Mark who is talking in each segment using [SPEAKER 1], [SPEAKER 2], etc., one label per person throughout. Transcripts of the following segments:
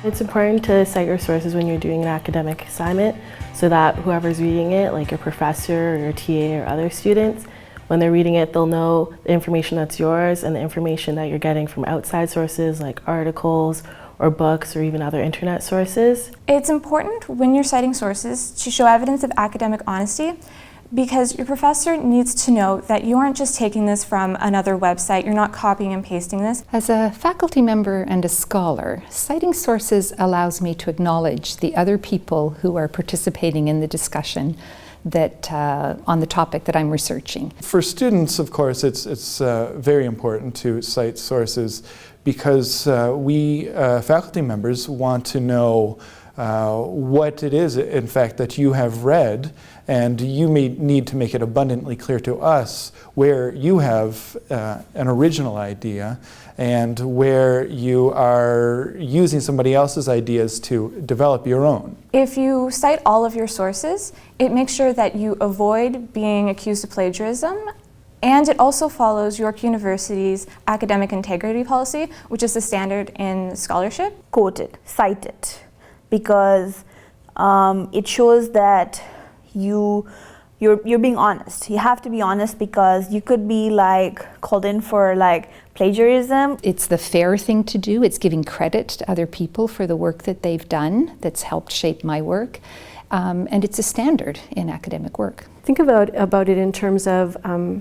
[SPEAKER 1] It's important to cite your sources when you're doing an academic assignment so that whoever's reading it, like your professor or your TA or other students, when they're reading it, they'll know the information that's yours and the information that you're getting from outside sources like articles or books or even other internet sources.
[SPEAKER 2] It's important when you're citing sources to show evidence of academic honesty, because your professor needs to know that you aren't just taking this from another website, you're not copying and pasting this.
[SPEAKER 3] As a faculty member and a scholar, citing sources allows me to acknowledge the other people who are participating in the discussion that on the topic that I'm researching.
[SPEAKER 4] For students, of course, it's very important to cite sources because we faculty members want to know what it is, in fact, that you have read, and you may need to make it abundantly clear to us where you have an original idea and where you are using somebody else's ideas to develop your own.
[SPEAKER 2] If you cite all of your sources, it makes sure that you avoid being accused of plagiarism, and it also follows York University's academic integrity policy, which is the standard in scholarship.
[SPEAKER 5] Quote it, cite it, because it shows that you're being honest. You have to be honest because you could be called in for plagiarism.
[SPEAKER 3] It's the fair thing to do. It's giving credit to other people for the work that they've done that's helped shape my work. And it's a standard in academic work.
[SPEAKER 6] Think about it in terms of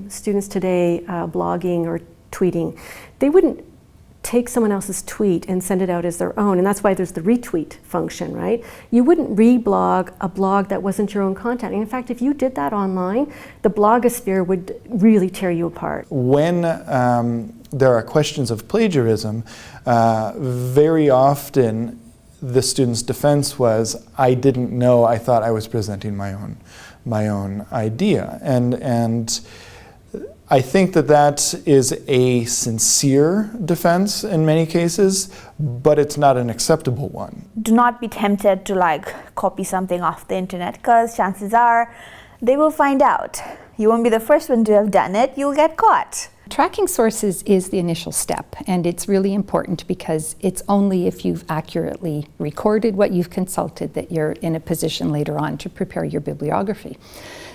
[SPEAKER 6] students today blogging or tweeting. They wouldn't take someone else's tweet and send it out as their own, and that's why there's the retweet function, right? You wouldn't reblog a blog that wasn't your own content. And in fact, if you did that online, the blogosphere would really tear you apart.
[SPEAKER 4] When there are questions of plagiarism, very often the student's defense was, I didn't know, I thought I was presenting my own idea. And I think that is a sincere defense in many cases, but it's not an acceptable one.
[SPEAKER 5] Do not be tempted to copy something off the internet, because chances are they will find out. You won't be the first one to have done it, you'll get caught.
[SPEAKER 3] Tracking sources is the initial step, and it's really important because it's only if you've accurately recorded what you've consulted that you're in a position later on to prepare your bibliography.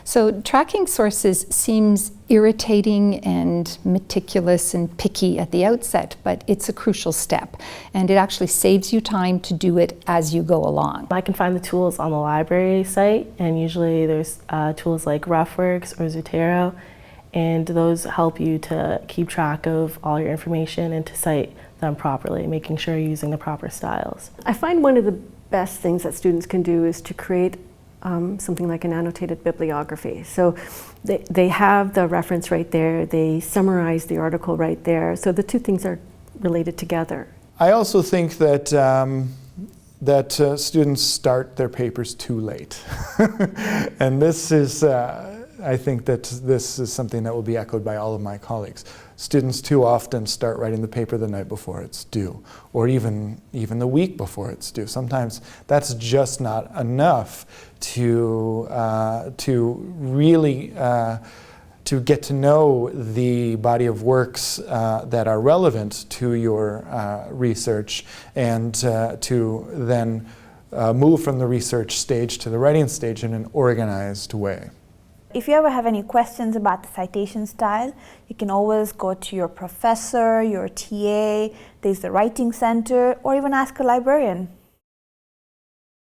[SPEAKER 3] So tracking sources seems irritating and meticulous and picky at the outset, but it's a crucial step, and it actually saves you time to do it as you go along.
[SPEAKER 1] I can find the tools on the library site, and usually there's tools like RoughWorks or Zotero, and those help you to keep track of all your information and to cite them properly, making sure you're using the proper styles.
[SPEAKER 6] I find one of the best things that students can do is to create something like an annotated bibliography. So they have the reference right there, they summarize the article right there, so the two things are related together.
[SPEAKER 4] I also think that students start their papers too late. And this is, I think that this is something that will be echoed by all of my colleagues. Students too often start writing the paper the night before it's due, or even the week before it's due. Sometimes that's just not enough to really to get to know the body of works that are relevant to your research, and to then move from the research stage to the writing stage in an organized way.
[SPEAKER 5] If you ever have any questions about the citation style, you can always go to your professor, your TA, there's the writing center, or even ask a librarian.